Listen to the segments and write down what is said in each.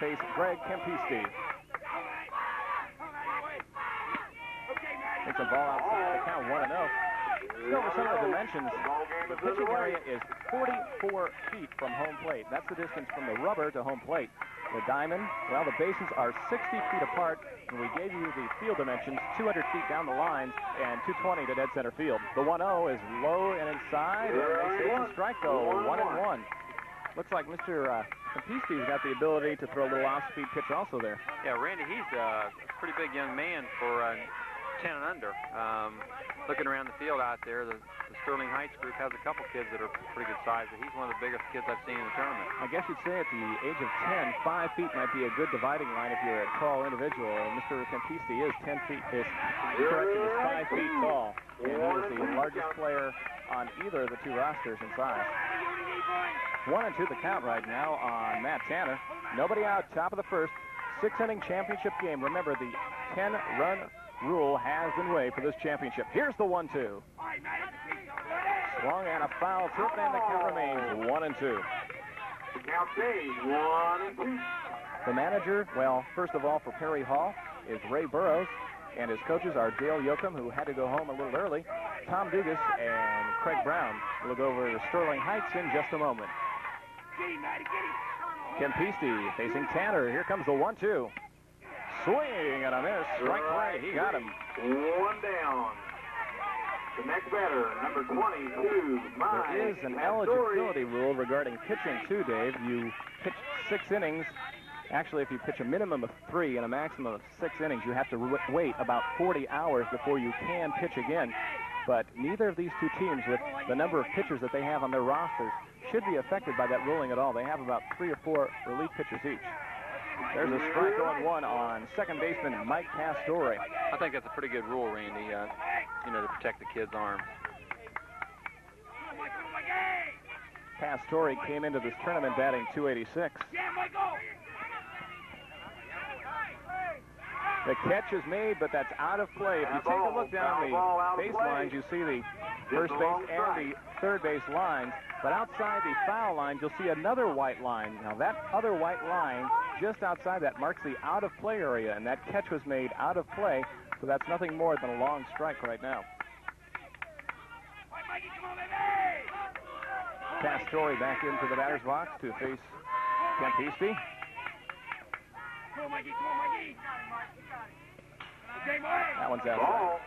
face Greg Kempiste. Takes a ball outside the count, 1-0. Over some of the dimensions, the pitching area is 44 feet from home plate. That's the distance from the rubber to home plate. The diamond, well, the bases are 60 feet apart, and we gave you the field dimensions, 200 feet down the lines and 220 to dead center field. The 1-0 is low and inside, and they take a strike, though, 1-1. Looks like Mr. Campiste's got the ability to throw a little off-speed pitch also there. Yeah, Randy, he's a pretty big young man for 10 and under. Looking around the field out there, the Sterling Heights group has a couple kids that are pretty good size, but he's one of the biggest kids I've seen in the tournament. I guess you'd say at the age of 10, 5 feet might be a good dividing line if you're a tall individual. And Mr. Campiste is 10 feet, is 5 feet tall, and he is the largest player on either of the two rosters in size. 1-2 the count right now on Matt Tanner. Nobody out, top of the first. 6-inning championship game. Remember, the 10-run rule has been waived for this championship. Here's the 1-2. Swung and a foul tip, and the count remains 1-2. The count stays 1-2. The manager, well, first of all, for Perry Hall is Ray Burrows, and his coaches are Dale Yoakum, who had to go home a little early, Tom Dugas, and Craig Brown. We'll go over to Sterling Heights in just a moment. Kempiste facing Tanner. Here comes the 1-2. Swing and a miss. Strike play. He got him. One down. The next batter, number 22, Mike. There is an eligibility rule regarding pitching too, Dave. You pitch 6 innings. Actually, if you pitch a minimum of 3 and a maximum of 6 innings, you have to wait about 40 hours before you can pitch again. But neither of these two teams, with the number of pitchers that they have on their rosters, should be affected by that ruling at all. They have about 3 or 4 relief pitchers each. There's a strike on 1 on second baseman Mike Pastore. I think that's a pretty good rule, Randy, to protect the kid's arm. Pastore came into this tournament batting .286. The catch is made, but that's out of play. If you take a look down the baselines, you see the first base and the third base lines. But outside the foul line, you'll see another white line. Now, that other white line just outside that marks the out-of-play area, and that catch was made out of play, so that's nothing more than a long strike right now. Pastore back into the batter's box to face Campiste. That one's out.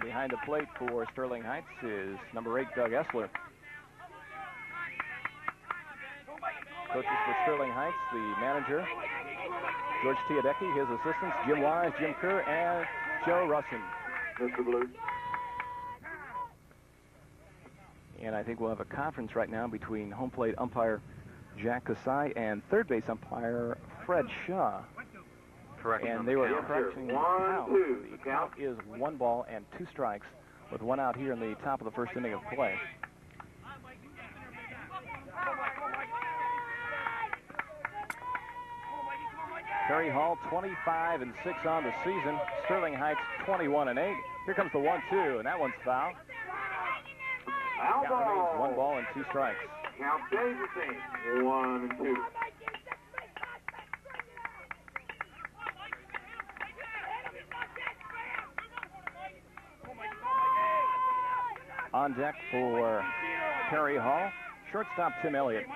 Behind the plate for Sterling Heights is number 8, Doug Essler. Coaches for Sterling Heights, the manager, George Teodecki, his assistants, Jim Wise, Jim Kerr, and Joe Russin. Mr. Blue. And I think we'll have a conference right now between home plate umpire Jack Kasai and third base umpire Fred Shaw. Correct. And they were correcting the count. The count is 1 ball and 2 strikes with 1 out here in the top of the first inning of play. Perry Hall 25-6 on the season. Sterling Heights 21-8. Here comes the 1-2, and that one's foul. Count remains 1 ball and 2 strikes. Count stays the same, 1-2. On deck for Perry Hall, shortstop Tim Elliott.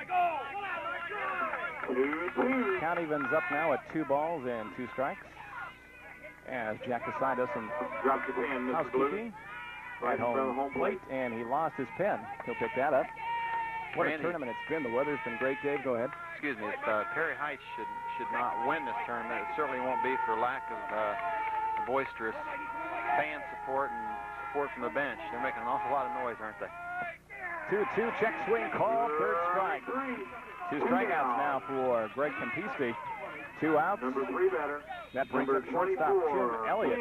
Count evens up now at 2 balls and 2 strikes. As Jack Kasai does some housekeeping at home plate, and he lost his pen. He'll pick that up. What a tournament it's been. The weather's been great, Dave. Go ahead. Excuse me. If Perry Heights should not win this tournament, it certainly won't be for lack of boisterous fan support and support from the bench. They're making an awful lot of noise, aren't they? 2-2, check swing call, 3rd strike. 2 strikeouts now for Greg Campiste. 2 outs. Number 3 batter. That brings up shortstop Tim Elliott.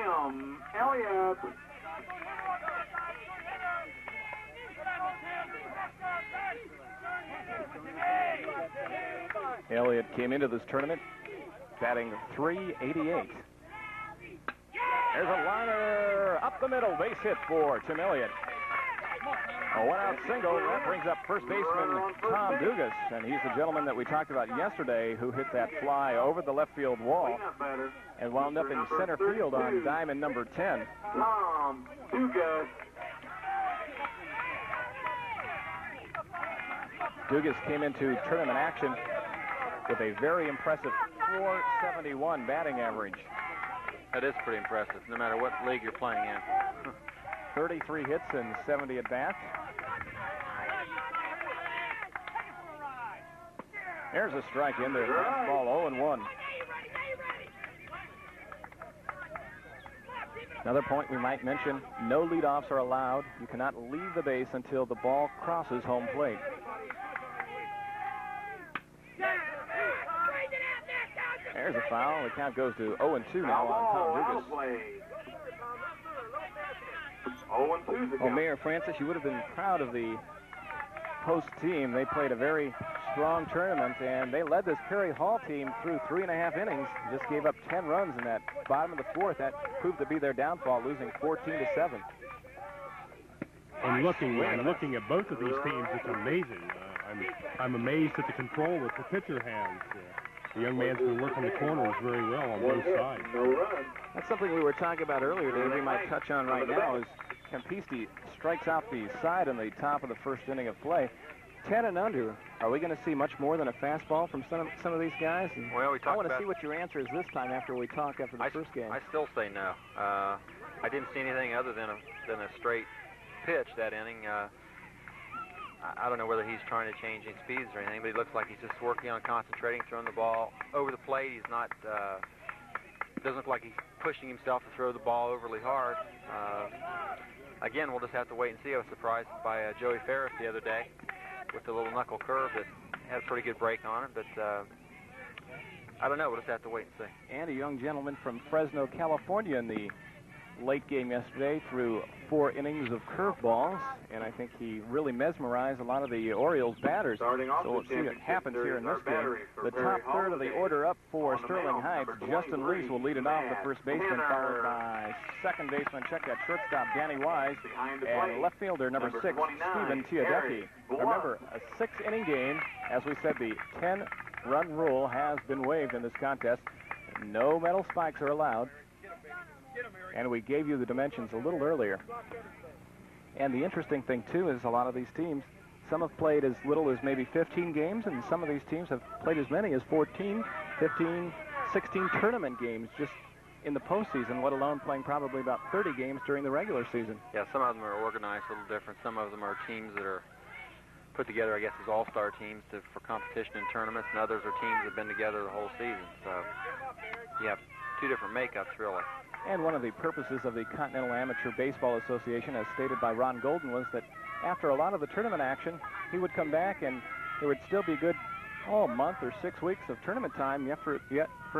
Elliott came into this tournament batting .388. There's a liner up the middle, base hit for Tim Elliott. A one-out single. That brings up first baseman Tom Dugas, and he's the gentleman that we talked about yesterday who hit that fly over the left field wall and wound up in center field on diamond number 10. Tom Dugas. Dugas came into tournament action with a very impressive .471 batting average. That is pretty impressive, no matter what league you're playing in. 33 hits and 70 at-bats. There's a strike in there. Fastball 0-1. Another point we might mention, no leadoffs are allowed. You cannot leave the base until the ball crosses home plate. There's a foul. The count goes to 0-2 now on Tom Dugas. 0-2. Well, Mayor Francis, you would have been proud of the host team. They played a very strong tournament, and they led this Perry Hall team through 3.5 innings. Just gave up 10 runs in that bottom of the fourth. That proved to be their downfall, losing 14-7. And looking at both of these teams, it's amazing. I'm amazed at the control that the pitcher has. The young man's been working the corners very well on both sides. That's something we were talking about earlier, Dave. We might touch on right now is Campiste strikes out the side in the top of the first inning of play. 10 and under. Are we going to see much more than a fastball from some of these guys? And well, we talked I want to see what your answer is this time after we talk after the first game. I still say no. I didn't see anything other than a straight pitch that inning. I don't know whether he's trying to change any speeds or anything, but he looks like he's just working on concentrating, throwing the ball over the plate. He's not, doesn't look like he's pushing himself to throw the ball overly hard. Again, we'll just have to wait and see. I was surprised by Joey Ferris the other day with the little knuckle curve that had a pretty good break on it, but I don't know. We'll just have to wait and see. And a young gentleman from Fresno, California in the late game yesterday threw 4 innings of curveballs, and I think he really mesmerized a lot of the Orioles batters. So we'll see what happens here in this game. The top third of the order up for Sterling Heights. Justin Lease will lead it off, the first baseman, followed by second baseman, check that shortstop, Danny Wise, and left fielder number 6, Stephen Tiadecki. Remember, a 6-inning game. As we said, the 10-run rule has been waived in this contest. No metal spikes are allowed. And we gave you the dimensions a little earlier. And the interesting thing, too, is a lot of these teams, some have played as little as maybe 15 games, and some of these teams have played as many as 14, 15, 16 tournament games just in the postseason, let alone playing probably about 30 games during the regular season. Yeah, some of them are organized a little different. Some of them are teams that are put together, I guess, as all-star teams for competition in tournaments, and others are teams that have been together the whole season. So you have 2 different makeups, really. And one of the purposes of the Continental Amateur Baseball Association, as stated by Ron Golden, was that after a lot of the tournament action, he would come back and there would still be a good month or 6 weeks of tournament time yet for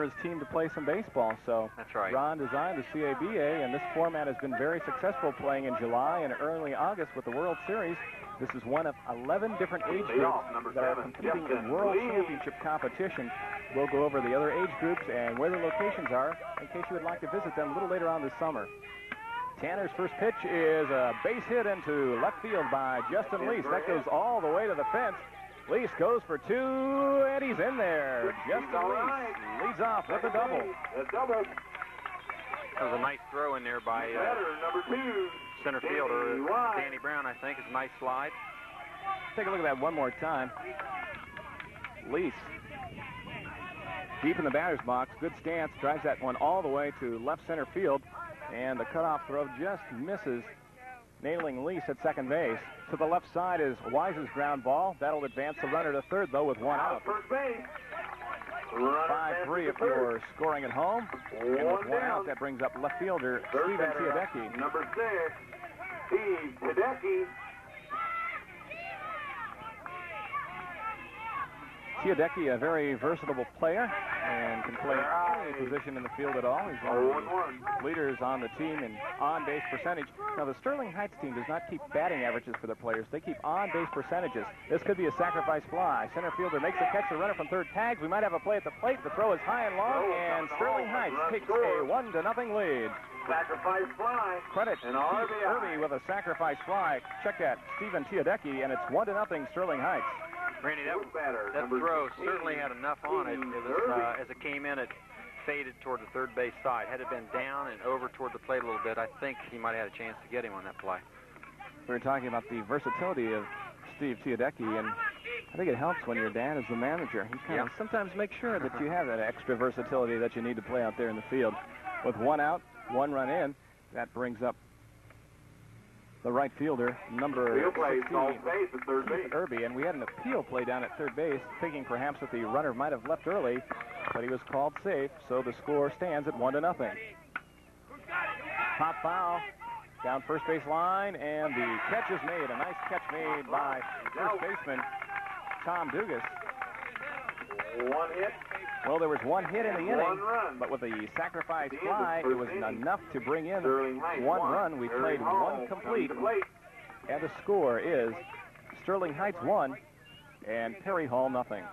his team to play some baseball. So that's right. Ron designed the CABA, and this format has been very successful, playing in July and early August with the World Series. This is one of 11 different age groups that are competing in World Championship competition. We'll go over the other age groups and where the locations are in case you would like to visit them a little later on this summer. Tanner's first pitch is a base hit into left field by Justin Lease. That goes all the way to the fence. Lease goes for 2, and he's in there. Justin Lease leads off with a double. That was a nice throw in there by number 2. center fielder Danny Brown, I think. It's a nice slide. Take a look at that one more time. Lease, deep in the batter's box, good stance, drives that one all the way to left center field, and the cutoff throw just misses, nailing Lease at second base. To the left side is Wise's ground ball. That'll advance the runner to third, though, with 1 out. First base. 5-3 if you're scoring at home. And with 1 out, that brings up left fielder Stephen Tiadecki. Number 6, Steve Tiadecki. Tiadecki, a very versatile player, and can play any position in the field at all. He's one of the leaders on the team in on-base percentage. Now, the Sterling Heights team does not keep batting averages for their players. They keep on-base percentages. This could be a sacrifice fly. Center fielder makes the catch. The runner from third tags. We might have a play at the plate. The throw is high and long, and Sterling Heights takes a 1-0 lead. sacrifice fly. Credit And Keith RBI. Irby with a sacrifice fly. Check that, Stephen Tiadecki, and it's 1-0 Sterling Heights. Randy, Batter, that number throw 16, certainly had enough on it. It was, as it came in, it faded toward the third base side. Had it been down and over toward the plate a little bit, I think he might have had a chance to get him on that play. We were talking about the versatility of Steve Tiadecki, and I think it helps when your dad is the manager. He kind of sometimes makes sure that you have that extra versatility that you need to play out there in the field. With 1 out, 1 run in, that brings up the right fielder, number 16, Keith Irby, and we had an appeal play down at third base, thinking perhaps that the runner might have left early, but he was called safe, so the score stands at 1-0. Pop foul down first base line, and the catch is made. A nice catch made by first baseman Tom Dugas. 1 hit. Well, there was 1 hit in the inning, 1 run. but with the sacrifice fly, it was enough to bring in Sterling Heights 1 run. We played 1 complete, and the score is Sterling Heights 1 and Perry Hall nothing.